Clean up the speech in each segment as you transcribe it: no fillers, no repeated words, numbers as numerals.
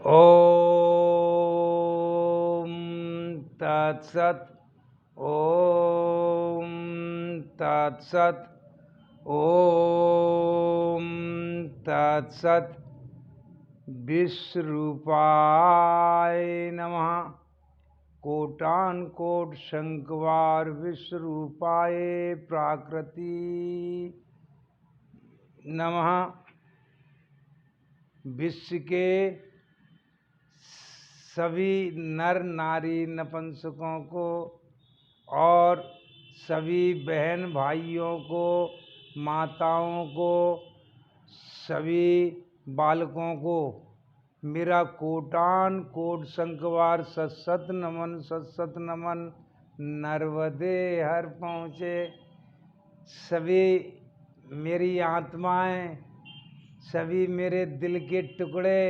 ओम तत्सत। ओम तत्सत। ओम तत्सत। विश्वरूपाय नमः। कोटान कोट शंकवार विश्वरूपाय प्राकृति नमः। विश्व के सभी नर नारी नपुंसकों को और सभी बहन भाइयों को, माताओं को, सभी बालकों को मेरा कोटान कोट शंकवार सत्सत नमन, सत्सत नमन। नर्मदे हर पहुँचे सभी मेरी आत्माएं, सभी मेरे दिल के टुकड़े,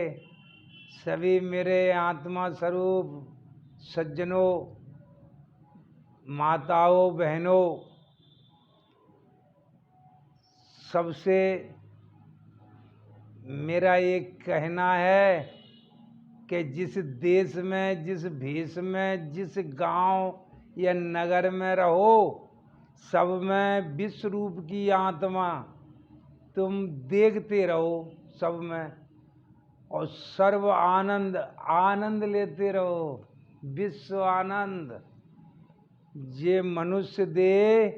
सभी मेरे आत्मा स्वरूप सज्जनों, माताओं, बहनों, सबसे मेरा एक कहना है कि जिस देश में, जिस भेष में, जिस गांव या नगर में रहो, सब में विश्व रूप की आत्मा तुम देखते रहो सब में, और सर्व आनंद आनंद लेते रहो। विश्व आनंद। ये मनुष्य देह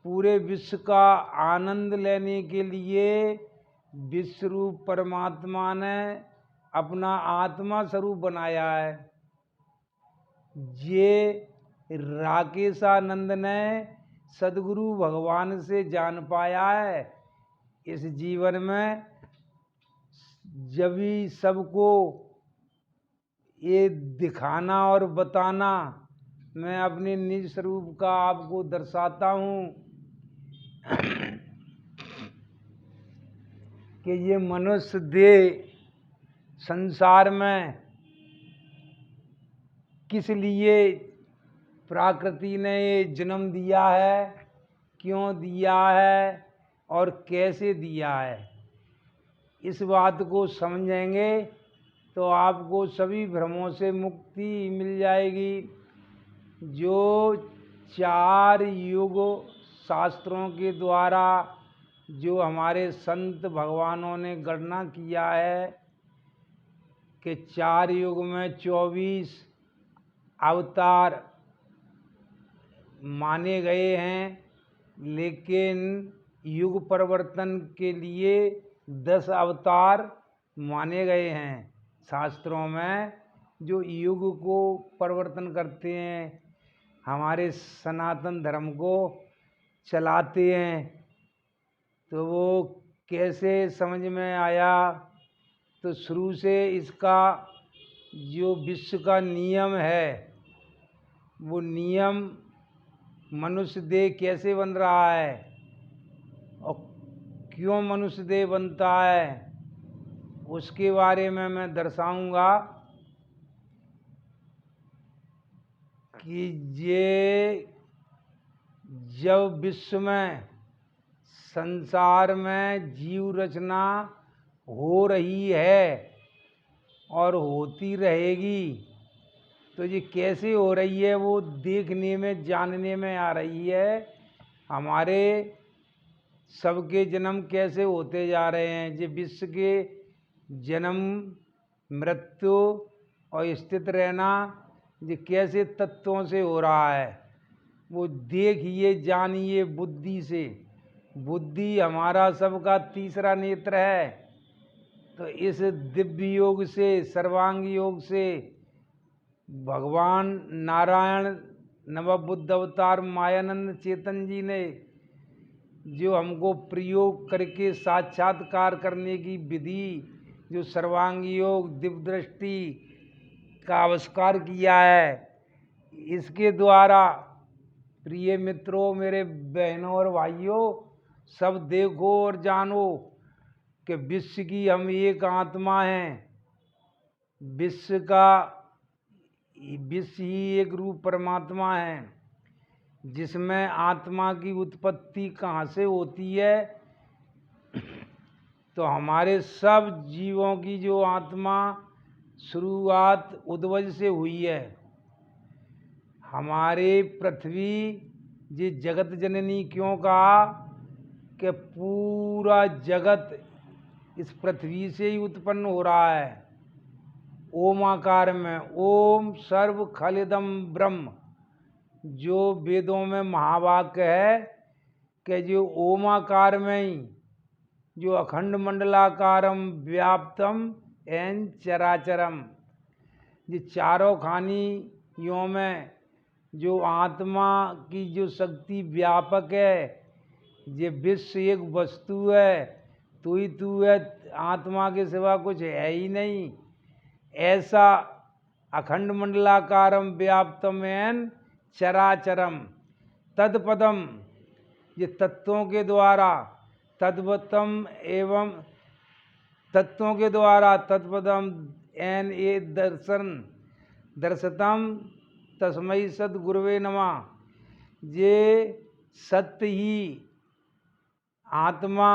पूरे विश्व का आनंद लेने के लिए विश्व रूप परमात्मा ने अपना आत्मा स्वरूप बनाया है। ये राकेशानंद ने सदगुरु भगवान से जान पाया है। इस जीवन में जब भी सबको ये दिखाना और बताना, मैं अपने निज स्वरूप का आपको दर्शाता हूँ कि ये मनुष्य देह संसार में किस लिए प्रकृति ने ये जन्म दिया है, क्यों दिया है और कैसे दिया है। इस बात को समझेंगे तो आपको सभी भ्रमों से मुक्ति मिल जाएगी। जो 4 युग शास्त्रों के द्वारा जो हमारे संत भगवानों ने गणना किया है कि 4 युग में 24 अवतार माने गए हैं, लेकिन युग परिवर्तन के लिए 10 अवतार माने गए हैं शास्त्रों में, जो युग को परिवर्तन करते हैं, हमारे सनातन धर्म को चलाते हैं। तो वो कैसे समझ में आया? तो शुरू से इसका जो विश्व का नियम है, वो नियम मनुष्य देह कैसे बन रहा है और क्यों मनुष्य देह बनता है, उसके बारे में मैं दर्शाऊंगा कि ये जब विश्व में, संसार में जीव रचना हो रही है और होती रहेगी, तो ये कैसे हो रही है वो देखने में, जानने में आ रही है। हमारे सबके जन्म कैसे होते जा रहे हैं, ये विश्व के जन्म, मृत्यु और स्थित रहना ये कैसे तत्वों से हो रहा है, वो देखिए, जानिए बुद्धि से। बुद्धि हमारा सबका तीसरा नेत्र है। तो इस दिव्य योग से, सर्वांग योग से भगवान नारायण नवबुद्ध अवतार मायानंद चेतन जी ने जो हमको प्रयोग करके साक्षात्कार करने की विधि, जो सर्वांग योग दिव्य दृष्टि का आविष्कार किया है, इसके द्वारा प्रिय मित्रों, मेरे बहनों और भाइयों, सब देखो और जानो कि विश्व की हम एक आत्मा हैं। विश्व ही एक रूप परमात्मा है, जिसमें आत्मा की उत्पत्ति कहाँ से होती है? तो हमारे सब जीवों की जो आत्मा शुरुआत उद्वज से हुई है। हमारे पृथ्वी ये जगत जननी क्यों कहा कि पूरा जगत इस पृथ्वी से ही उत्पन्न हो रहा है। ओम आकार में, ओम सर्व खलिदम ब्रह्म, जो वेदों में महावाक्य है कि जो ओम आकार में ही जो अखंड मंडलाकारम व्याप्तम एन चराचरम, ये चारों खानियों में जो आत्मा की जो शक्ति व्यापक है, ये विश्व एक वस्तु है, तू ही तू है, आत्मा के सिवा कुछ है ही नहीं। ऐसा अखंड मंडलाकारम व्याप्तम एन चराचरम तत्पदम, ये तत्वों के द्वारा तद्वतम एवं तत्वों के द्वारा तत्पदम एन ए दर्शतम तस्मय सद्गुरुवे नमः। ये सत्य ही आत्मा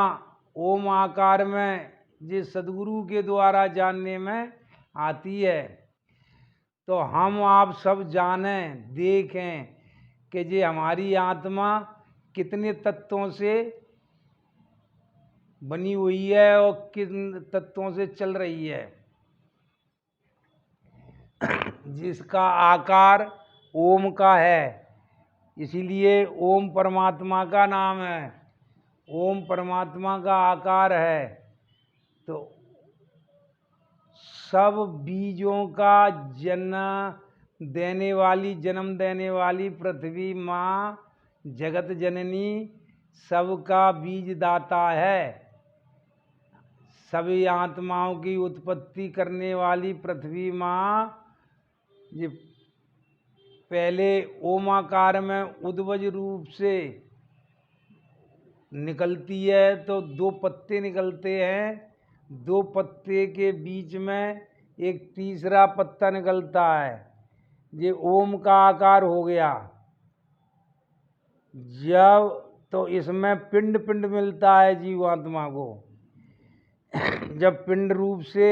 ओम आकार में ये सद्गुरु के द्वारा जानने में आती है। तो हम आप सब जानें, देखें कि ये हमारी आत्मा कितने तत्वों से बनी हुई है और किन तत्वों से चल रही है। जिसका आकार ओम का है, इसीलिए ओम परमात्मा का नाम है। ओम परमात्मा का आकार है। तो सब बीजों का जन्म देने वाली पृथ्वी माँ जगत जननी सबका बीज दाता है। सभी आत्माओं की उत्पत्ति करने वाली पृथ्वी माँ ये पहले ओमाकार में उद्वज रूप से निकलती है। तो दो पत्ते निकलते हैं, दो पत्ते के बीच में एक तीसरा पत्ता निकलता है, ये ओम का आकार हो गया। जब तो इसमें पिंड पिंड मिलता है जीवात्मा को। जब पिंड रूप से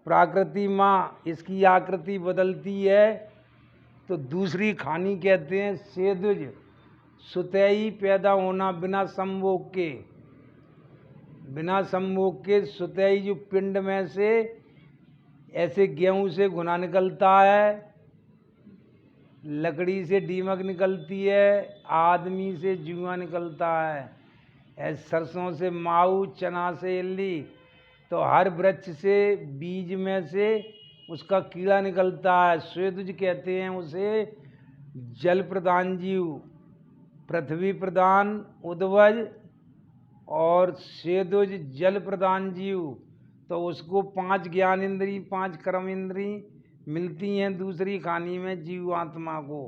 प्राकृति माँ इसकी आकृति बदलती है तो दूसरी खानी कहते हैं सेदुज, सुतई पैदा होना बिना संभोग के। बिना संभोग के सुतई जो पिंड में से ऐसे गेहूं से घुना निकलता है, लकड़ी से दीमक निकलती है, आदमी से जुआ निकलता है, ऐसे सरसों से माऊ, चना से इल्ली। तो हर वृक्ष से बीज में से उसका कीड़ा निकलता है, स्वेदुज कहते हैं उसे। जल प्रधान जीव, पृथ्वी प्रधान उद्वज और स्वेदुज जल प्रधान जीव। तो उसको 5 ज्ञान इंद्री, 5 कर्म इंद्री मिलती हैं दूसरी खानी में जीवात्मा को।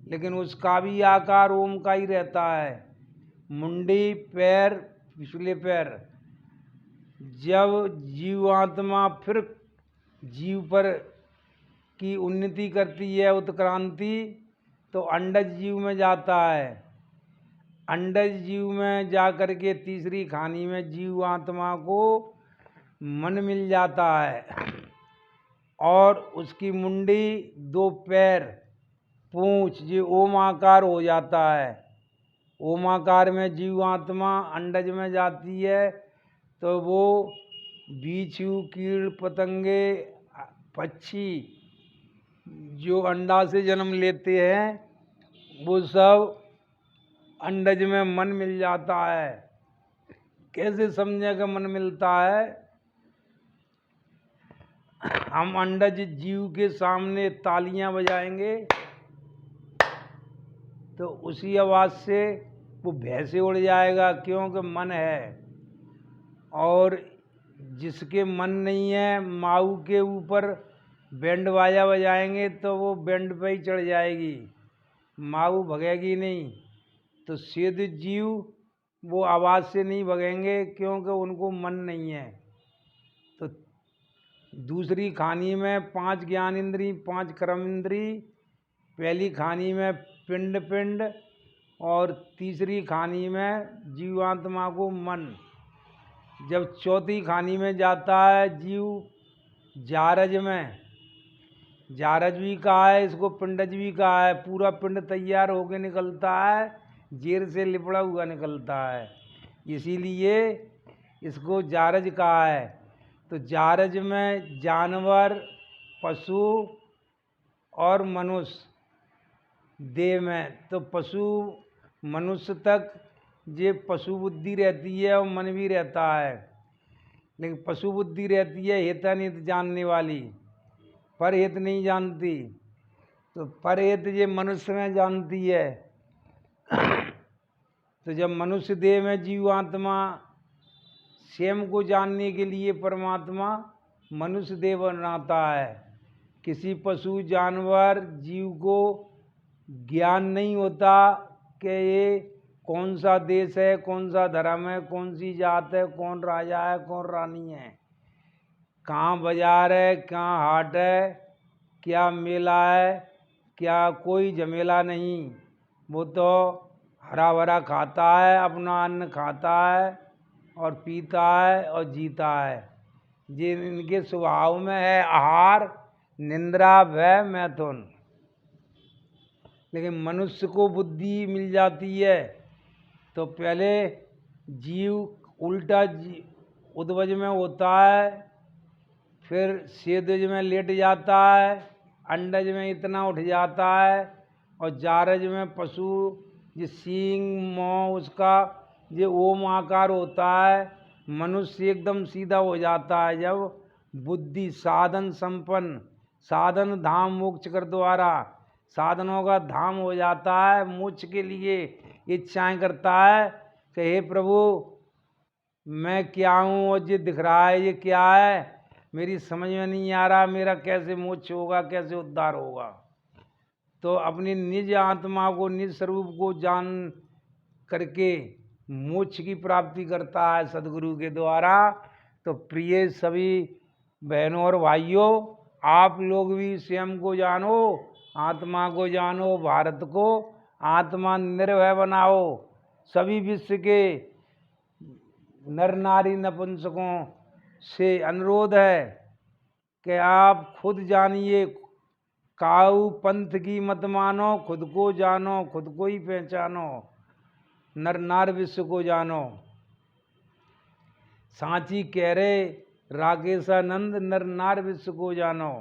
लेकिन उसका भी आकार ओम का ही रहता है। मुंडी, पैर, पिछले पैर। जब जीवात्मा फिर जीव पर की उन्नति करती है, उत्क्रांति, तो अंडज जीव में जाता है। अंडज जीव में जा कर के तीसरी खानी में जीवात्मा को मन मिल जाता है और उसकी मुंडी, 2 पैर, पूंछ, ये ओम आकार हो जाता है। ओम आकार में जीवात्मा अंडज में जाती है तो वो बीछू, कीड़, पतंगे, पक्षी जो अंडा से जन्म लेते हैं वो सब अंडज में मन मिल जाता है। कैसे समझे कि मन मिलता है? हम अंडज जीव के सामने तालियां बजाएंगे तो उसी आवाज़ से वो भय से उड़ जाएगा, क्योंकि मन है। और जिसके मन नहीं है, माऊ के ऊपर बैंड बाजा बजाएंगे तो वो बैंड पे ही चढ़ जाएगी, माऊ भगेगी नहीं। तो सिद्ध जीव वो आवाज़ से नहीं भगेंगे क्योंकि उनको मन नहीं है। तो दूसरी खानी में 5 ज्ञान इंद्री, 5 कर्म इंद्री, पहली खानी में पिंड पिंड और तीसरी खानी में जीवात्मा को मन। जब चौथी खानी में जाता है जीव जारज में, जारज भी कहा है, इसको पिंडज भी कहा है। पूरा पिंड तैयार होके निकलता है, जेर से लिपड़ा हुआ निकलता है, इसीलिए इसको जारज कहा है। तो जारज में जानवर, पशु और मनुष्य देह में, तो पशु मनुष्य तक ये पशु बुद्धि रहती है और मन भी रहता है, लेकिन पशु बुद्धि रहती है हित अनित जानने वाली, पर हित नहीं जानती। तो पर हित ये मनुष्य में जानती है। तो जब मनुष्य देह में जीवात्मा स्वयं को जानने के लिए परमात्मा मनुष्य देह बनाता है। किसी पशु जानवर जीव को ज्ञान नहीं होता कि ये कौन सा देश है, कौन सा धर्म है, कौन सी जात है, कौन राजा है, कौन रानी है, कहाँ बाजार है, कहाँ हाट है, क्या मेला है, क्या कोई झमेला नहीं। वो तो हरा भरा खाता है, अपना अन्न खाता है और पीता है और जीता है। ये इनके स्वभाव में है आहार, निंद्रा, भय, मैथुन। लेकिन मनुष्य को बुद्धि मिल जाती है तो पहले जीव उल्टा उद्वज में होता है, फिर सेदज में लेट जाता है, अंडज में इतना उठ जाता है, और जारज में पशु ये सींग मुँह उसका ये ओम आकार होता है। मनुष्य एकदम सीधा हो जाता है जब बुद्धि साधन संपन्न, साधन धाम मोक्ष कर द्वारा साधनों का धाम हो जाता है। मोक्ष के लिए इच्छाएं करता है कि हे प्रभु मैं क्या हूँ और ये दिख रहा है ये क्या है, मेरी समझ में नहीं आ रहा, मेरा कैसे मोक्ष होगा, कैसे उद्धार होगा। तो अपनी निज आत्मा को, निज स्वरूप को जान करके मोक्ष की प्राप्ति करता है सदगुरु के द्वारा। तो प्रिय सभी बहनों और भाइयों, आप लोग भी स्वयं को जानो, आत्मा को जानो, भारत को आत्मा निर्भय बनाओ। सभी विश्व के नर नारी नपुंसकों से अनुरोध है कि आप खुद जानिए, काऊ पंथ की मत मानो, खुद को जानो, खुद को ही पहचानो, नर नार विश्व को जानो। सांची कह रहे राकेशानंद, नर नार विश्व को जानो।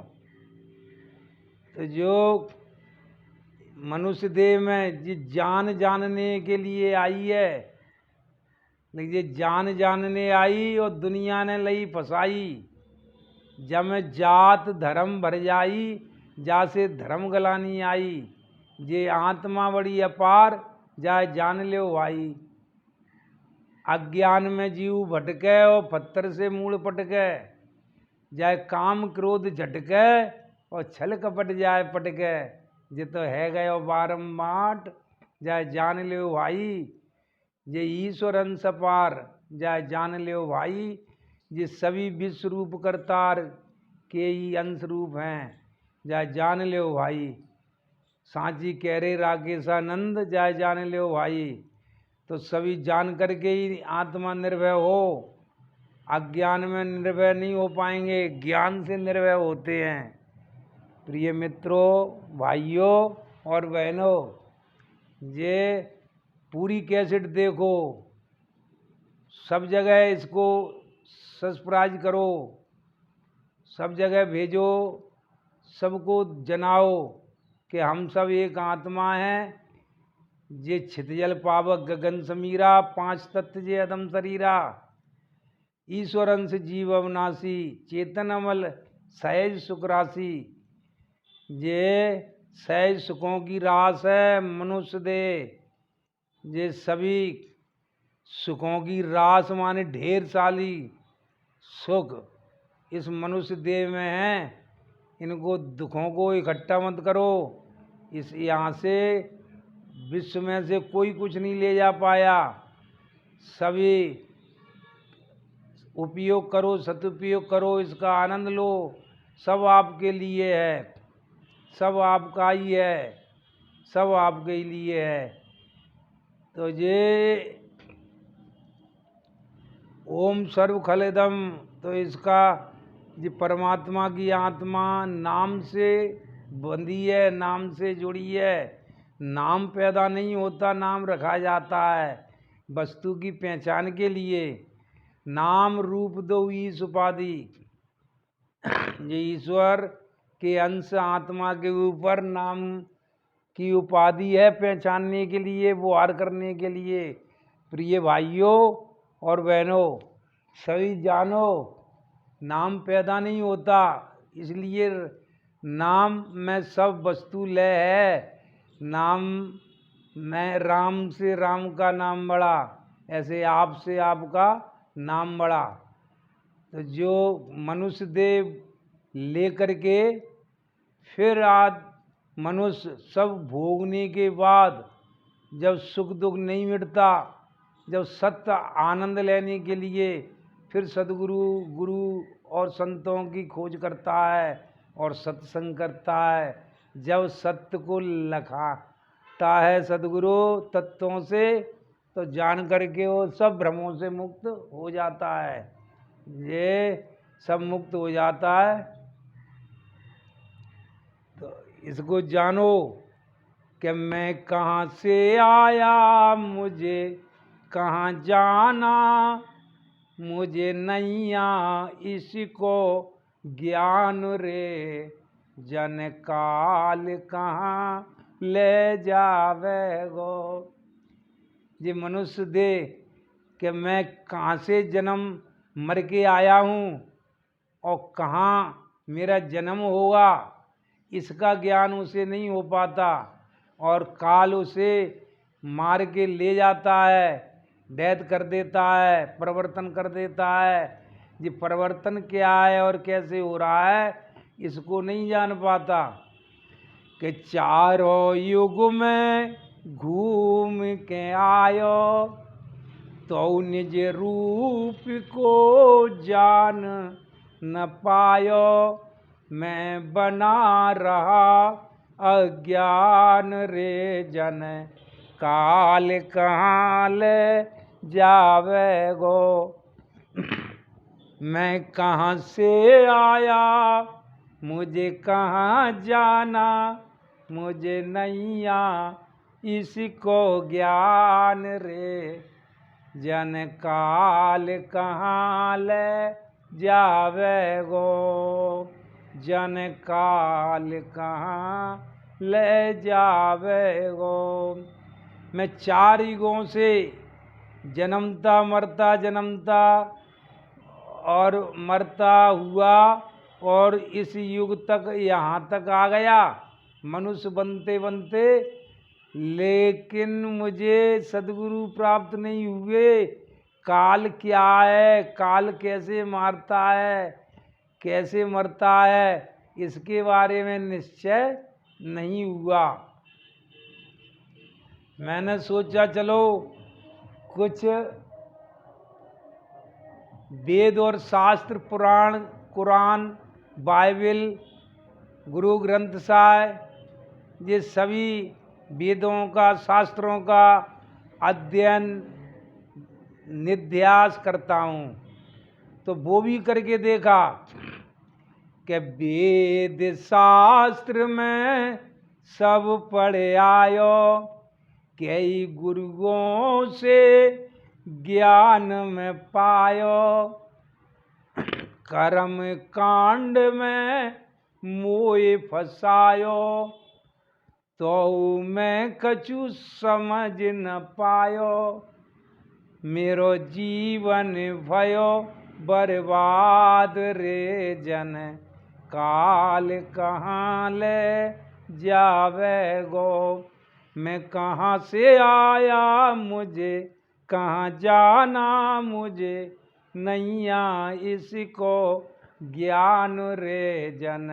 तो जो मनुष्य देह में ये जान जानने के लिए आई है, लेकिन ये जान जानने आई और दुनिया ने लई फसाई। जब में जात धर्म भर जाई, जासे धर्म गलानी आई। ये आत्मा बड़ी अपार, जाए जान ले भाई। अज्ञान में जीव भटके और पत्थर से मूल पटके, जाए काम क्रोध झटके और छल कपट जाए पटके। ये तो है गयो बारम्बार, जाए जान ले भाई। ये ईश्वर अंश पार, जाए जान ले भाई। ये सभी विश्व रूप करतार के ही अंश रूप हैं, जाए जान ले भाई। सांची कह रहे राकेशानंद, जाए जान ले भाई। तो सभी जान करके ही आत्मा निर्भय हो। अज्ञान में निर्भय नहीं हो पाएंगे, ज्ञान से निर्भय होते हैं। प्रिय मित्रों, भाइयों और बहनों, ये पूरी कैसेट देखो, सब जगह इसको सब्सक्राइब करो, सब जगह भेजो, सबको जनाओ कि हम सब एक आत्मा हैं। जे छितजल पावक गगन समीरा, पांच तत्व जे अदम शरीरा। ईश्वर अंश जीव अविनाशी, चेतन अमल सहज सुख राशि। जे सहज सुखों की रास है मनुष्य दे। ये सभी सुखों की रास माने ढेर साली सुख इस मनुष्य देह में है। इनको दुखों को इकट्ठा मत करो। इस यहाँ से विश्व में से कोई कुछ नहीं ले जा पाया। सभी उपयोग करो, सदुपयोग करो, इसका आनंद लो। सब आपके लिए है, सब आपका ही है, सब आपके लिए है। तो ये ओम सर्व खलेदम, तो इसका जी परमात्मा की आत्मा नाम से बंधी है, नाम से जुड़ी है। नाम पैदा नहीं होता, नाम रखा जाता है वस्तु की पहचान के लिए। नाम रूप दो ईश उपाधि। ये ईश्वर के अंश आत्मा के ऊपर नाम की उपाधि है, पहचानने के लिए, व्यवहार करने के लिए। प्रिय भाइयों और बहनों, सभी जानो नाम पैदा नहीं होता, इसलिए नाम में सब वस्तु लय है। नाम में राम से राम का नाम बड़ा, ऐसे आप से आपका नाम बड़ा। तो जो मनुष्य देव लेकर के फिर आज मनुष्य सब भोगने के बाद जब सुख दुख नहीं मिटता, जब सत्य आनंद लेने के लिए फिर सद्गुरु गुरु और संतों की खोज करता है और सत्संग करता है। जब सत्य को लखाता है सद्गुरु तत्वों से, तो जान करके वो सब भ्रमों से मुक्त हो जाता है। ये सब मुक्त हो जाता है। तो इसको जानो कि मैं कहाँ से आया, मुझे कहाँ जाना, मुझे नैया इसको ज्ञान रे, जन काल कहाँ ले जावे गो। ये मनुष्य दे कि मैं कहाँ से जन्म मर के आया हूँ और कहाँ मेरा जन्म होगा, इसका ज्ञान उसे नहीं हो पाता। और काल उसे मार के ले जाता है, डेथ कर देता है, परिवर्तन कर देता है। ये परिवर्तन क्या है और कैसे हो रहा है, इसको नहीं जान पाता। कि चारों युग में घूम के आयो, तो निज रूप को जान न पायो, मैं बना रहा अज्ञान रे, जन काल कहाँ ले जावे गो। मैं कहाँ से आया, मुझे कहाँ जाना, मुझे नैया इसको ज्ञान रे, जन काल कहाँ ले जावे गो, जन काल कहाँ ले जावे गो। मैं चार युगों से जन्मता मरता जन्मता और मरता हुआ और इस युग तक यहाँ तक आ गया मनुष्य बनते बनते, लेकिन मुझे सद्गुरु प्राप्त नहीं हुए। काल क्या है, काल कैसे मारता है, कैसे मरता है, इसके बारे में निश्चय नहीं हुआ। मैंने सोचा चलो कुछ वेद और शास्त्र, पुराण, कुरान, बाइबल, गुरु ग्रंथ साहिब, ये सभी वेदों का, शास्त्रों का अध्ययन निध्यास करता हूँ। तो वो भी करके देखा कि वेद शास्त्र में सब पढ़ आयो, कई गुरुओं से ज्ञान में पायो, कर्म कांड में मोए फसायो, तो मैं कछु समझ न पायो, मेरो जीवन भयो बर्बाद रे, जन काल कहाँ ले जावे गो। मैं कहाँ से आया, मुझे कहाँ जाना, मुझे नैया इसको ज्ञान रे, जन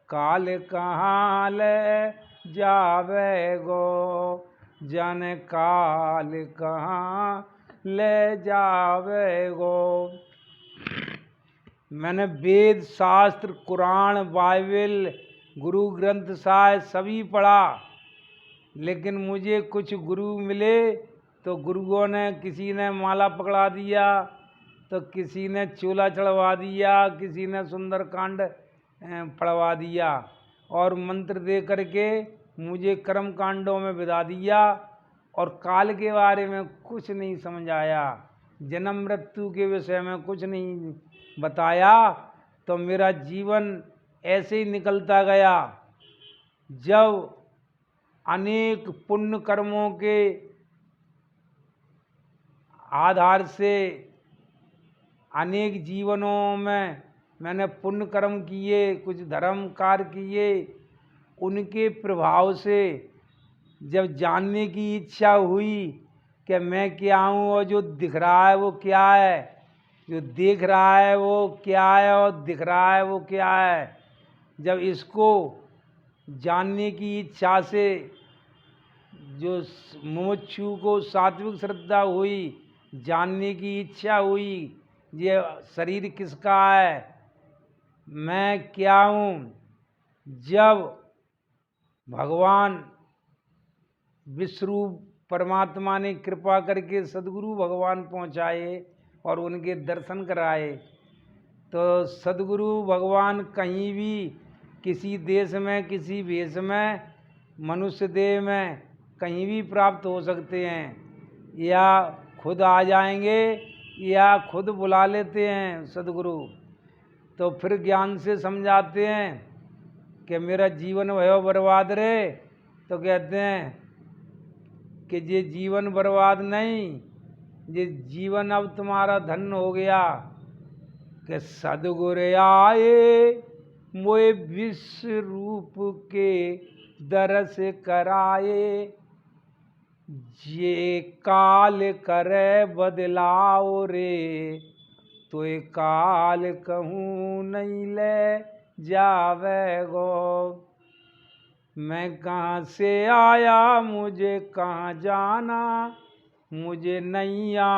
काल कहाँ ले जावे गो, जन काल कहाँ ले जावे गो। मैंने वेद शास्त्र, कुरान, बाइबल, गुरु ग्रंथ साहिब सभी पढ़ा, लेकिन मुझे कुछ गुरु मिले तो गुरुओं ने, किसी ने माला पकड़ा दिया, तो किसी ने चूल्हा चढ़वा दिया, किसी ने सुंदरकांड पढ़वा दिया और मंत्र दे करके मुझे कर्म कांडों में बिता दिया और काल के बारे में कुछ नहीं समझ आया, जन्म मृत्यु के विषय में कुछ नहीं बताया। तो मेरा जीवन ऐसे ही निकलता गया। जब अनेक पुण्य कर्मों के आधार से अनेक जीवनों में मैंने पुण्य कर्म किए, कुछ धर्म कार्य किए, उनके प्रभाव से जब जानने की इच्छा हुई कि मैं क्या हूँ और जो दिख रहा है वो क्या है, जो देख रहा है वो क्या है और दिख रहा है वो क्या है, जब इसको जानने की इच्छा से जो मुमुक्षु को सात्विक श्रद्धा हुई, जानने की इच्छा हुई ये शरीर किसका है, मैं क्या हूँ, जब भगवान विश्वरूप परमात्मा ने कृपा करके सद्गुरु भगवान पहुँचाए और उनके दर्शन कराए, तो सद्गुरु भगवान कहीं भी किसी देश में, किसी वेश में, मनुष्य देह में कहीं भी प्राप्त हो सकते हैं, या खुद आ जाएंगे या खुद बुला लेते हैं सद्गुरु। तो फिर ज्ञान से समझाते हैं कि मेरा जीवन भयो बर्बाद रे, तो कहते हैं कि ये जीवन बर्बाद नहीं, ये जीवन अब तुम्हारा धन्य हो गया कि सद्गुरु आए मोए विश्व रूप के दरस कराए, ये काल करे बदलाओ रे, तो काल कहूँ नहीं ले जावे गो। मैं कहाँ से आया मुझे कहाँ जाना, मुझे नैया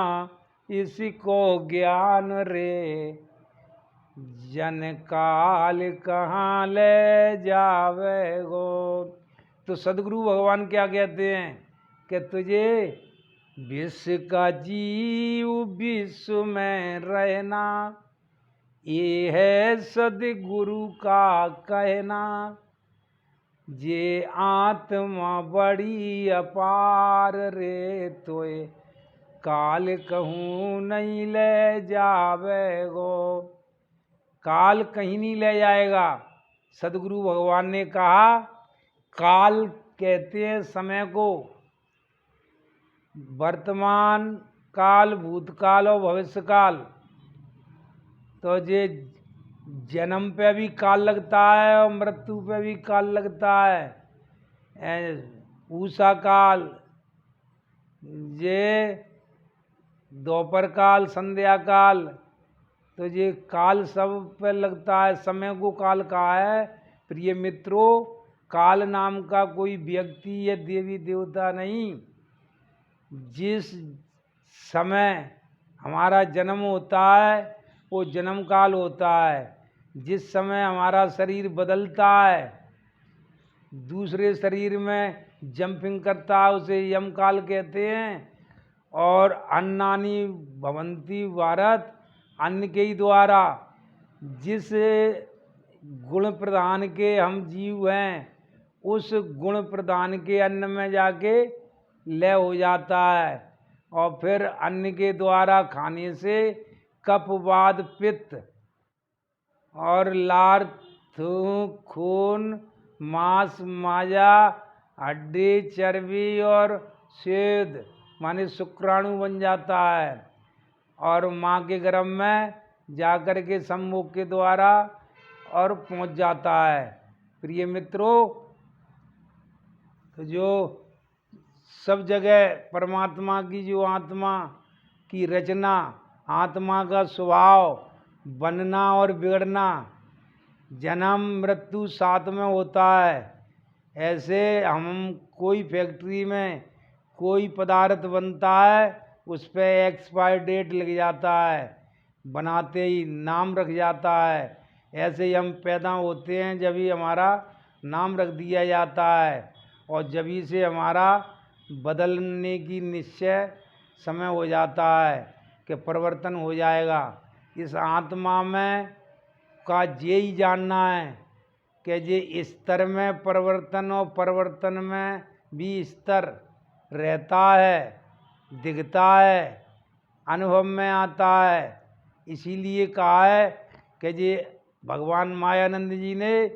इसको ज्ञान रे, जन काल कहाँ ले जावे गो। तो सद्गुरु भगवान क्या कहते हैं कि तुझे विश्व का जीव विश्व में रहना, ये है सद्गुरु का कहना, जे आत्मा बड़ी अपार रे, तोए काल कहूँ नहीं ले जावे गो। काल कहीं नहीं ले जाएगा। सद्गुरु भगवान ने कहा, काल कहते हैं समय को, वर्तमान काल, भूतकाल और भविष्य काल। तो ये जन्म पे भी काल लगता है और मृत्यु पे भी काल लगता है। उषा काल, ये दोपहर काल, संध्या काल, तो ये काल सब पे लगता है। समय को काल कहा है। प्रिय मित्रों, काल नाम का कोई व्यक्ति या देवी देवता नहीं। जिस समय हमारा जन्म होता है वो जन्म काल होता है। जिस समय हमारा शरीर बदलता है, दूसरे शरीर में जंपिंग करता है, उसे यम काल कहते हैं। और अन्नानि भवन्ति भारत, अन्न के ही द्वारा जिस गुण प्रधान के हम जीव हैं, उस गुण प्रधान के अन्न में जाके लय हो जाता है और फिर अन्न के द्वारा खाने से कफ, वात, पित्त और लार, थूक, खून, मांस, माजा, हड्डी, चर्बी और स्वेद माने शुक्राणु बन जाता है और माँ के गर्भ में जाकर के सम्मुख के द्वारा और पहुँच जाता है। प्रिय मित्रों, तो जो सब जगह परमात्मा की जो आत्मा की रचना, आत्मा का स्वभाव, बनना और बिगड़ना, जन्म मृत्यु साथ में होता है। ऐसे हम कोई फैक्ट्री में कोई पदार्थ बनता है, उस पर एक्सपायर डेट लग जाता है, बनाते ही नाम रख जाता है। ऐसे ही हम पैदा होते हैं, जब ही हमारा नाम रख दिया जाता है और जब ही से हमारा बदलने की निश्चय समय हो जाता है। कि परिवर्तन हो जाएगा। इस आत्मा में का ये ही जानना है कि ये स्तर में परिवर्तन और परिवर्तन में भी स्तर रहता है, दिखता है, अनुभव में आता है। इसीलिए कहा है कि ये भगवान मायानंद जी ने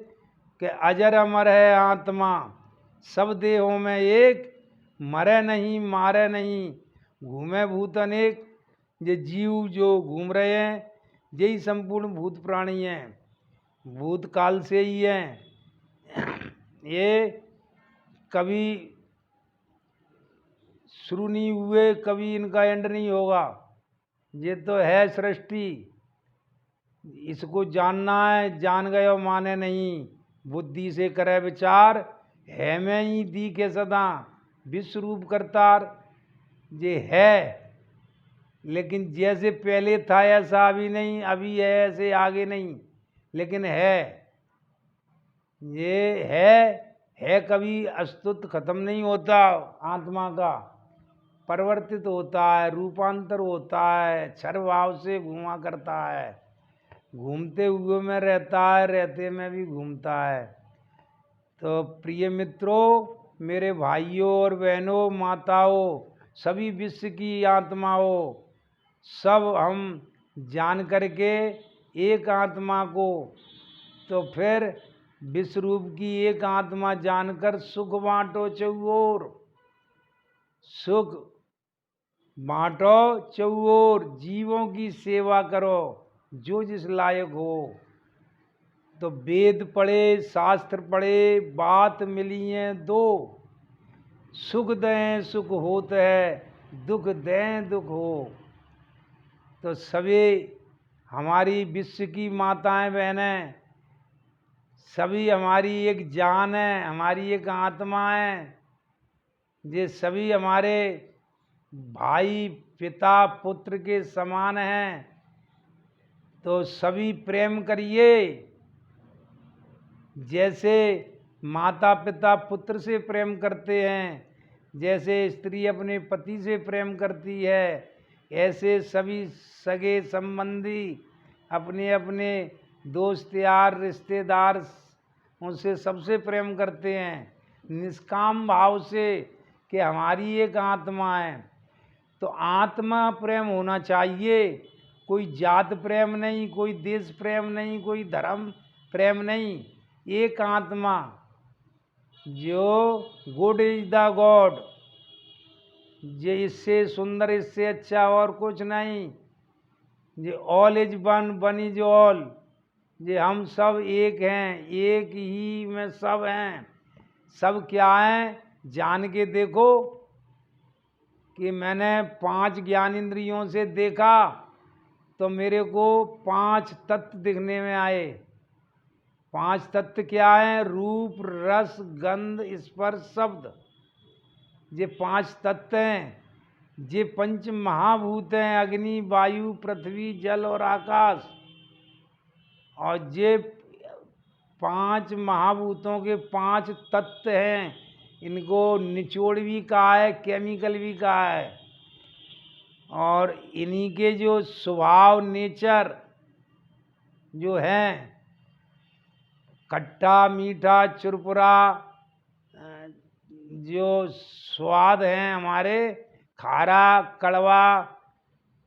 कि अजर अमर है आत्मा, सब देहों में एक, मरे नहीं मारे नहीं, घूमे भूत अनेक। ये जीव जो घूम रहे हैं यही संपूर्ण भूत प्राणी हैं, भूतकाल से ही हैं। ये कभी शुरू नहीं हुए, कभी इनका एंड नहीं होगा। ये तो है सृष्टि, इसको जानना है। जान गए और माने नहीं, बुद्धि से करे विचार, है में ही दिखे सदा विश्व रूप करतार। ये है, लेकिन जैसे पहले था ऐसा अभी नहीं, अभी है ऐसे आगे नहीं, लेकिन है। ये है कभी अस्तित्व खत्म नहीं होता। आत्मा का परिवर्तित होता है, रूपांतर होता है, क्षर भाव से घूमा करता है, घूमते हुए में रहता है, रहते में भी घूमता है। तो प्रिय मित्रों, मेरे भाइयों और बहनों, माताओं, सभी विश्व की आत्माओं, सब हम जान करके एक आत्मा को, तो फिर विश्व रूप की एक आत्मा जानकर सुख बांटो चौओर, सुख बांटो चौओर, जीवों की सेवा करो जो जिस लायक हो। तो वेद पढ़े, शास्त्र पढ़े, बात मिली है दो, सुख दें सुख होत है, दुख दें दुख हो। तो सभी हमारी विश्व की माताएं बहनें, सभी हमारी एक जान है, हमारी एक आत्मा है। ये सभी हमारे भाई पिता पुत्र के समान हैं। तो सभी प्रेम करिए, जैसे माता पिता पुत्र से प्रेम करते हैं, जैसे स्त्री अपने पति से प्रेम करती है, ऐसे सभी सगे संबंधी अपने अपने दोस्त यार रिश्तेदार उनसे सबसे प्रेम करते हैं, निष्काम भाव से कि हमारी एक आत्मा है। तो आत्मा प्रेम होना चाहिए, कोई जात प्रेम नहीं, कोई देश प्रेम नहीं, कोई धर्म प्रेम नहीं, एक आत्मा जो गुड इज द गॉड। ये इससे सुंदर, इससे अच्छा और कुछ नहीं। ये all is one, one is all. ये हम सब एक हैं, एक ही में सब हैं। सब क्या हैं जान के देखो कि मैंने 5 ज्ञान इंद्रियों से देखा तो मेरे को 5 तत्व दिखने में आए। 5 तत्व क्या हैं? रूप, रस, गंध, स्पर्श, शब्द। ये 5 तत्व हैं। ये 5 महाभूत हैं, अग्नि, वायु, पृथ्वी, जल और आकाश। और ये 5 महाभूतों के 5 तत्व हैं। इनको निचोड़ भी कहा है, केमिकल भी कहा है। और इन्हीं के जो स्वभाव, नेचर जो हैं, खट्टा, मीठा, चुरपुरा, जो स्वाद हैं हमारे, खारा, कड़वा,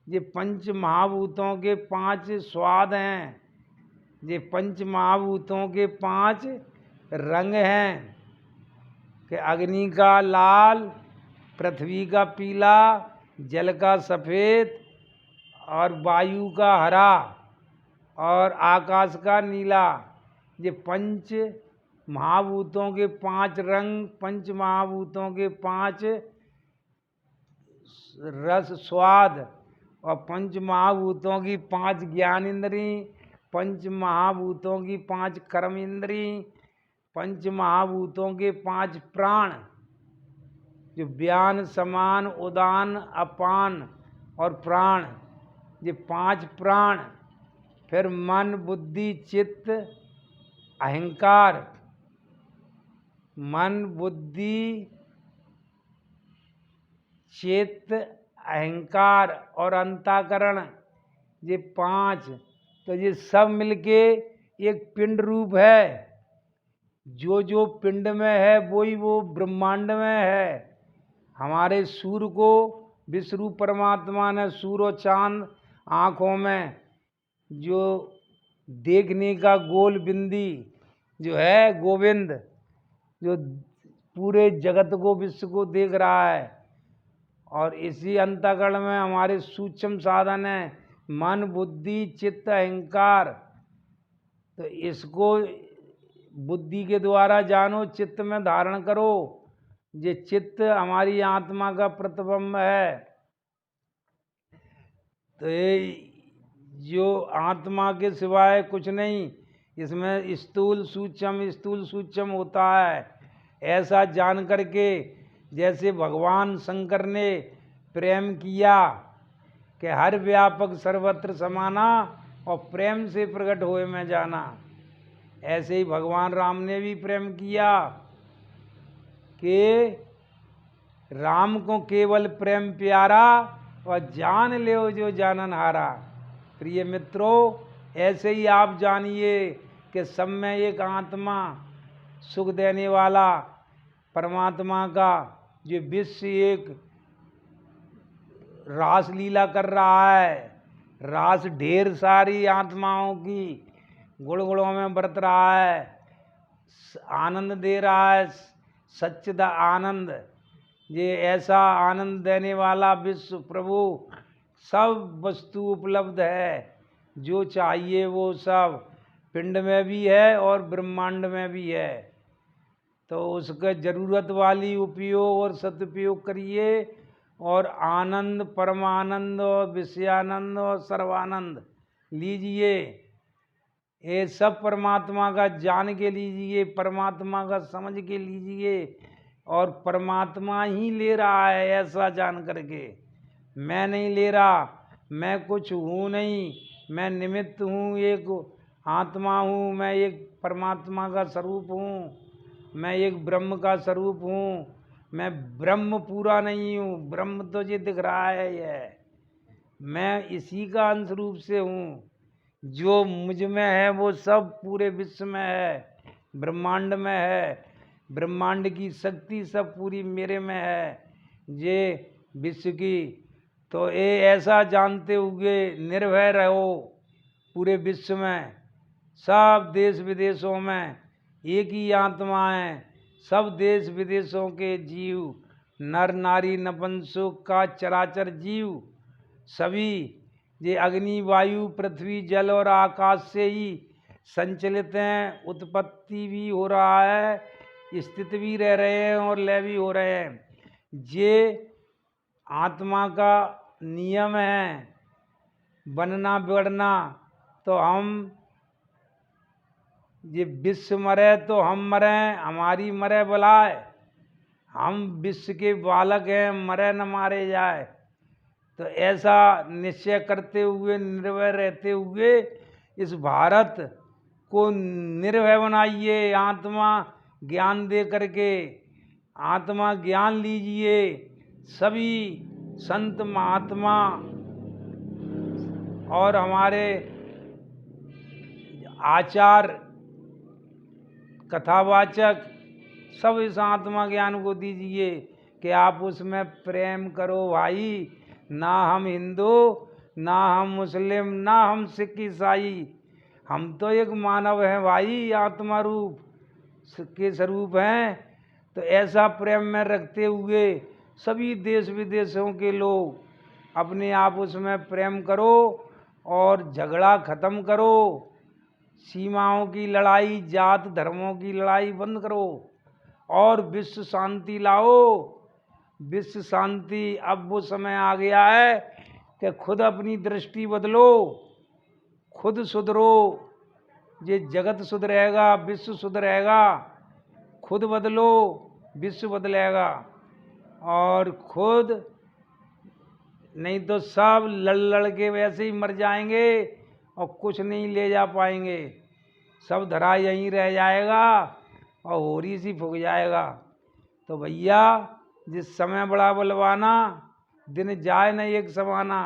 ये 5 महाभूतों के 5 स्वाद हैं। ये 5 महाभूतों के 5 रंग हैं कि अग्नि का लाल, पृथ्वी का पीला, जल का सफ़ेद और वायु का हरा और आकाश का नीला। ये 5 महाभूतों के 5 रंग, 5 महाभूतों के 5 रस स्वाद और 5 महाभूतों की 5 ज्ञान इंद्री, 5 महाभूतों की 5 कर्म इंद्री, 5 महाभूतों के 5 प्राण, जो व्यान, समान, उदान, अपान और प्राण। ये 5 प्राण। फिर मन, बुद्धि, चित्त, अहंकार। मन, बुद्धि, चित्त, अहंकार और अंतःकरण, ये 5, तो ये सब मिलके एक पिंड रूप है। जो जो पिंड में है वही वो ब्रह्मांड में है। हमारे सूर्य को विश्वरूप परमात्मा ने सूर्य और चांद आँखों में जो देखने का गोल बिंदी जो है गोविंद, जो पूरे जगत को विश्व को देख रहा है। और इसी अंतःकरण में हमारे सूक्ष्म साधन है मन, बुद्धि, चित्त, अहंकार। तो इसको बुद्धि के द्वारा जानो, चित्त में धारण करो। ये चित्त हमारी आत्मा का प्रतिबिंब है। तो ये जो आत्मा के सिवाय कुछ नहीं, इसमें स्थूल सूक्ष्म होता है। ऐसा जान करके जैसे भगवान शंकर ने प्रेम किया कि हर व्यापक सर्वत्र समाना और प्रेम से प्रकट होए में जाना, ऐसे ही भगवान राम ने भी प्रेम किया कि राम को केवल प्रेम प्यारा और जान ले जो जानन हारा। प्रिय मित्रों, ऐसे ही आप जानिए कि सब में एक आत्मा सुख देने वाला परमात्मा का जो विश्व एक रास लीला कर रहा है, रास ढेर सारी आत्माओं की गुण में बरत रहा है, आनंद दे रहा है, सच्चिद आनंद। ये ऐसा आनंद देने वाला विश्व प्रभु सब वस्तु उपलब्ध है। जो चाहिए वो सब पिंड में भी है और ब्रह्मांड में भी है। तो उसके जरूरत वाली उपयोग और सदुपयोग करिए और आनंद, परमानंद और विषयानंद और सर्वानंद लीजिए। ये सब परमात्मा का जान के लीजिए, परमात्मा का समझ के लीजिए। और परमात्मा ही ले रहा है ऐसा जान करके। मैं नहीं ले रहा, मैं कुछ हूँ नहीं, मैं निमित्त हूँ, एक आत्मा हूँ, मैं एक परमात्मा का स्वरूप हूँ, मैं एक ब्रह्म का स्वरूप हूँ। मैं ब्रह्म पूरा नहीं हूँ, ब्रह्म तो ये दिख रहा है, ये मैं इसी का अंश रूप से हूँ। जो मुझ में है वो सब पूरे विश्व में है, ब्रह्मांड में है। ब्रह्मांड की शक्ति सब पूरी मेरे में है, ये विश्व की। तो ये ऐसा जानते हुए निर्भय रहो। पूरे विश्व में सब देश विदेशों में एक ही आत्मा है। सब देश विदेशों के जीव, नर नारी नपुंसक का चराचर जीव सभी ये अग्नि, वायु, पृथ्वी, जल और आकाश से ही संचलित हैं। उत्पत्ति भी हो रहा है, स्थित भी रह रहे हैं और लय भी हो रहे हैं। ये आत्मा का नियम है, बनना बिगड़ना। तो हम ये विश्व मरे तो हम मरें, हमारी मरे बुलाए। हम विश्व के बालक हैं, मरे न मारे जाए। तो ऐसा निश्चय करते हुए, निर्भय रहते हुए इस भारत को निर्भय बनाइए। आत्मा ज्ञान दे करके आत्मा ज्ञान लीजिए। सभी संत महात्मा और हमारे आचार कथावाचक सब इस आत्मा ज्ञान को दीजिए कि आप उसमें प्रेम करो भाई। ना हम हिंदू, ना हम मुस्लिम, ना हम सिख ईसाई, हम तो एक मानव हैं भाई, आत्मा रूप के स्वरूप हैं। तो ऐसा प्रेम में रखते हुए सभी देश विदेशों के लोग अपने आप उसमें प्रेम करो और झगड़ा खत्म करो। सीमाओं की लड़ाई, जात धर्मों की लड़ाई बंद करो और विश्व शांति लाओ। विश्व शांति अब वो समय आ गया है कि खुद अपनी दृष्टि बदलो, खुद सुधरो। ये जगत सुधरेगा, विश्व सुधरेगा। खुद बदलो, विश्व बदलेगा। और खुद नहीं तो सब लड़ लड़ के वैसे ही मर जाएंगे और कुछ नहीं ले जा पाएंगे। सब धरा यहीं रह जाएगा और होरी सी फूक जाएगा। तो भैया जिस समय बड़ा बलवाना, दिन जाए न एक समाना।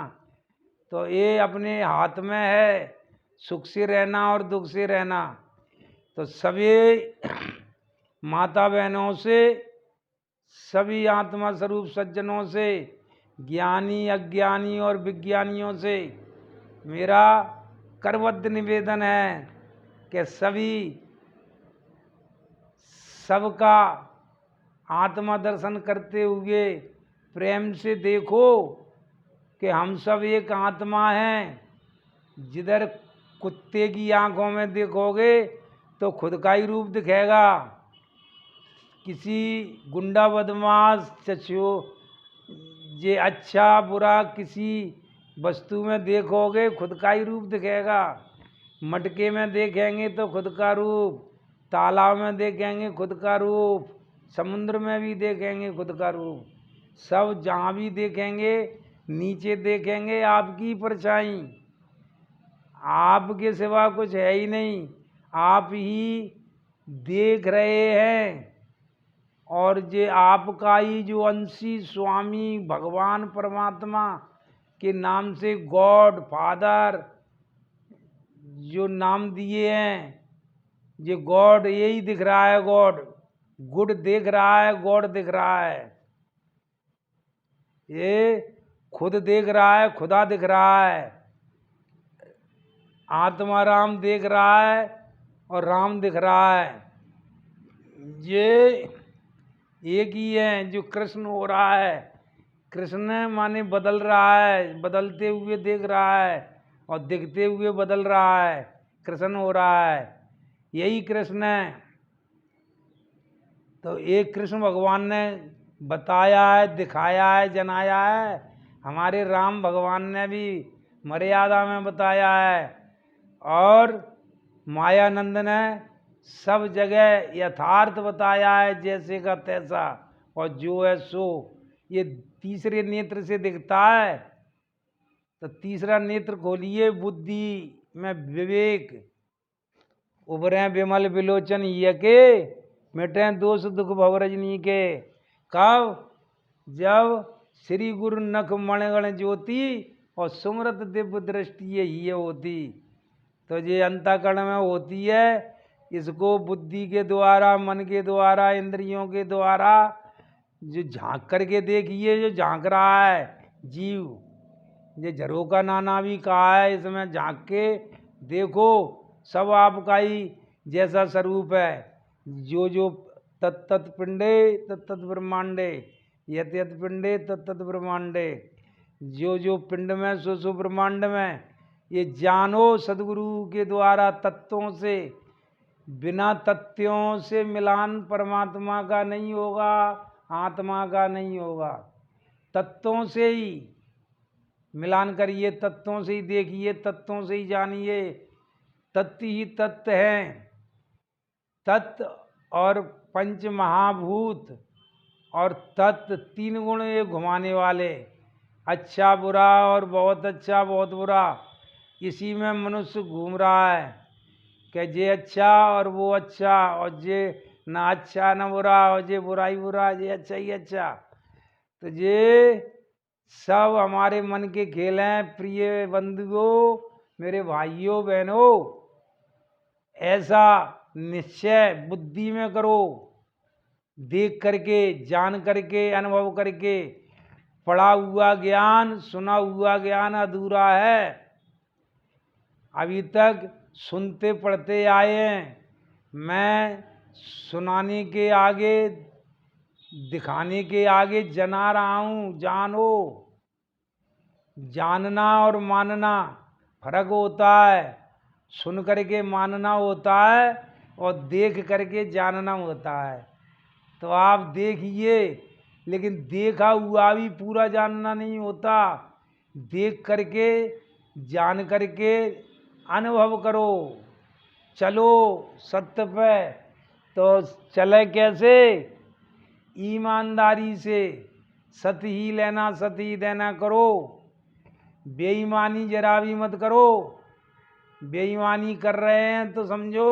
तो ये अपने हाथ में है, सुख से रहना और दुख से रहना। तो सभी माता बहनों से, सभी आत्मा स्वरूप सज्जनों से, ज्ञानी अज्ञानी और विज्ञानियों से मेरा करबद्ध निवेदन है कि सभी सबका आत्मा दर्शन करते हुए प्रेम से देखो कि हम सब एक आत्मा हैं। जिधर कुत्ते की आंखों में देखोगे तो खुद का ही रूप दिखेगा, किसी गुंडा बदमाश चचो ये अच्छा बुरा किसी वस्तु में देखोगे खुद का ही रूप दिखेगा। मटके में देखेंगे तो खुद का रूप, तालाब में देखेंगे खुद का रूप, समुद्र में भी देखेंगे खुद का रूप। सब जहाँ भी देखेंगे नीचे देखेंगे आपकी परछाई, आपके सिवा कुछ है ही नहीं, आप ही देख रहे हैं। और ये आपका ही जो अंशी स्वामी भगवान परमात्मा के नाम से गॉड फादर जो नाम दिए हैं, ये गॉड यही दिख रहा है। गॉड गुड दिख रहा है, गॉड दिख रहा है, ये खुद देख रहा है, खुदा दिख रहा है, आत्मा राम देख रहा है और राम दिख रहा है। ये एक ही है जो कृष्ण हो रहा है। कृष्ण माने बदल रहा है, बदलते हुए देख रहा है और दिखते हुए बदल रहा है, कृष्ण हो रहा है, यही कृष्ण है। तो एक कृष्ण भगवान ने बताया है, दिखाया है, जनाया है। हमारे राम भगवान ने भी मर्यादा में बताया है और मायानंद ने सब जगह यथार्थ बताया है, जैसे का तैसा और जो है सो। ये तीसरे नेत्र से दिखता है, तो तीसरा नेत्र खोलिए, बुद्धि में विवेक उभरे विमल विलोचन ये के मिटे दोष दुख भव रजनी के। कब? जब श्री गुरु नख मणिगण ज्योति और सुमरत दिव्य दृष्टि ये होती। तो ये अंतःकरण में होती है, इसको बुद्धि के द्वारा, मन के द्वारा, इंद्रियों के द्वारा जो झांक करके देखिए, जो झांक रहा है जीव, ये झरोका नाना भी कहा है, इसमें झांक के देखो, सब आपका ही जैसा स्वरूप है। जो जो तत्त पिंडे तत्त ब्रह्मांडे, यत यत पिंडे तत्त ब्रह्मांडे, जो जो पिंड में सो सो ब्रह्मांड में। ये जानो सदगुरु के द्वारा तत्वों से, बिना तथ्यों से मिलान परमात्मा का नहीं होगा, आत्मा का नहीं होगा। तत्वों से ही मिलान करिए, तत्वों से ही देखिए, तत्वों से ही जानिए। तत्व ही तत्व हैं। तत्व और पंच महाभूत और तत्व, तीन गुण ये घुमाने वाले, अच्छा बुरा और बहुत अच्छा बहुत बुरा, इसी में मनुष्य घूम रहा है कि ये अच्छा और वो अच्छा, और ये ना अच्छा ना बुरा, और ये बुरा ही बुरा, ये अच्छा ही अच्छा। तो ये सब हमारे मन के खेल हैं। प्रिय बंधुओं, मेरे भाइयों बहनों, ऐसा निश्चय बुद्धि में करो, देख करके, जान करके, अनुभव करके। पढ़ा हुआ ज्ञान, सुना हुआ ज्ञान अधूरा है। अभी तक सुनते पढ़ते आए हैं, मैं सुनाने के आगे, दिखाने के आगे जना रहा हूँ। जानो, जानना और मानना फर्क होता है। सुन करके मानना होता है और देख करके जानना होता है। तो आप देखिए, लेकिन देखा हुआ भी पूरा जानना नहीं होता। देख करके, जान करके अनुभव करो, चलो सत्य पे। तो चले कैसे? ईमानदारी से, सत्य ही लेना सत्य ही देना करो। बेईमानी जरा भी मत करो। बेईमानी कर रहे हैं तो समझो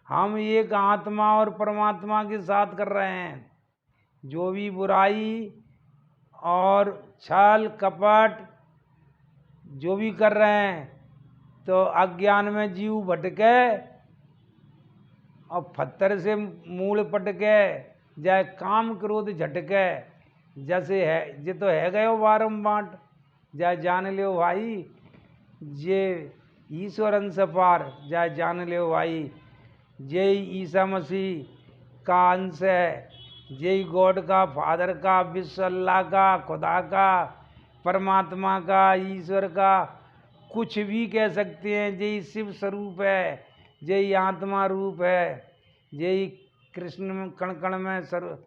हम एक आत्मा और परमात्मा के साथ कर रहे हैं। जो भी बुराई और छल कपट जो भी कर रहे हैं, तो अज्ञान में जीव भटके और पत्थर से मूल पटके, जाए काम क्रोध झटके, जैसे है जे तो है गयो बारंबार, जाए जान लियो भाई जे ईश्वर अंश पार, जाए जान लियो भाई जे ईसा मसीह का अंश है, जे गॉड का, फादर का, विश्व अल्लाह का, खुदा का, परमात्मा का, ईश्वर का, कुछ भी कह सकते हैं। जे शिव स्वरूप है, जे आत्मा रूप है, जे कृष्ण कण कण में सर्व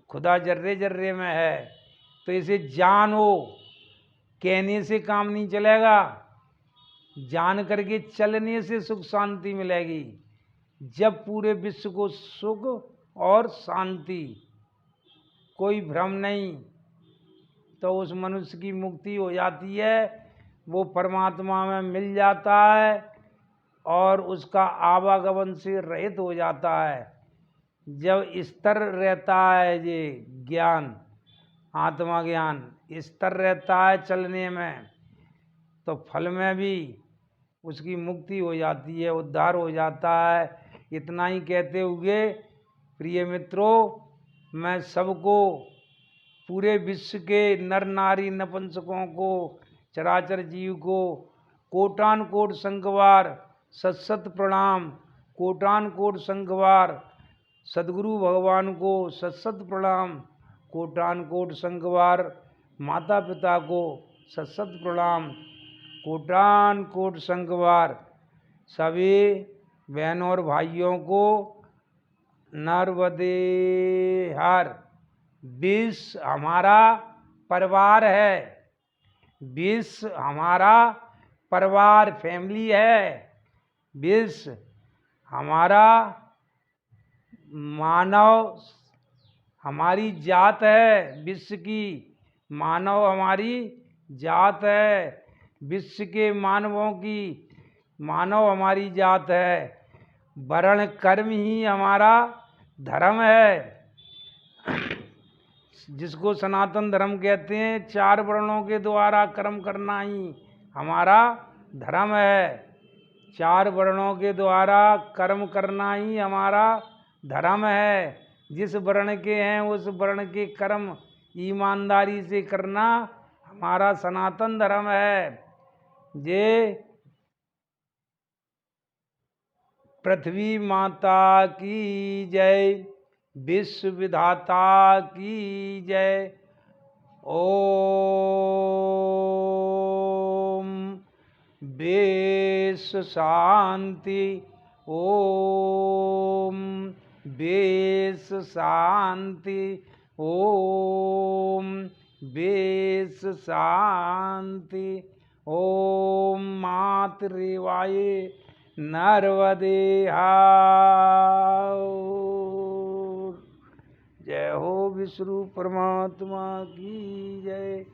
खुदा जर्रे जर्रे में है। तो इसे जानो, कहने से काम नहीं चलेगा, जान करके चलने से सुख शांति मिलेगी। जब पूरे विश्व को सुख और शांति, कोई भ्रम नहीं, तो उस मनुष्य की मुक्ति हो जाती है, वो परमात्मा में मिल जाता है और उसका आवागमन से रहित हो जाता है। जब स्तर रहता है ये ज्ञान, आत्मा ज्ञान स्तर रहता है चलने में, तो फल में भी उसकी मुक्ति हो जाती है, उद्धार हो जाता है। इतना ही कहते हुए प्रिय मित्रों, मैं सबको, पूरे विश्व के नर नारी नपुंसकों को, चराचर जीव को कोटान कोट संघवार सत सत प्रणाम, कोटान कोट संघवार सदगुरु भगवान को सत सत प्रणाम, कोटान कोट संघवार माता पिता को सत सत प्रणाम, कोटान कोट संघवार सभी बहनों और भाइयों को नर्मदे हर। विश्व हमारा परिवार है, विश्व हमारा परिवार फैमिली है, विश्व हमारा मानव हमारी जात है, विश्व की मानव हमारी जात है, विश्व के मानवों की मानव हमारी जात है। वर्ण कर्म ही हमारा धर्म है, जिसको सनातन धर्म कहते हैं। 4 वर्णों के द्वारा कर्म करना ही हमारा धर्म है, 4 वर्णों के द्वारा कर्म करना ही हमारा धर्म है। जिस वर्ण के हैं उस वर्ण के कर्म ईमानदारी से करना हमारा सनातन धर्म है। जे पृथ्वी माता की जय, विश्व विधाता की जय। ओम विश्व शांति, ओम विश्व शांति, ओम विश्व शांति, ओम मातृवाय नर्मदे हाउर। जय हो विष्णु परमात्मा की जय।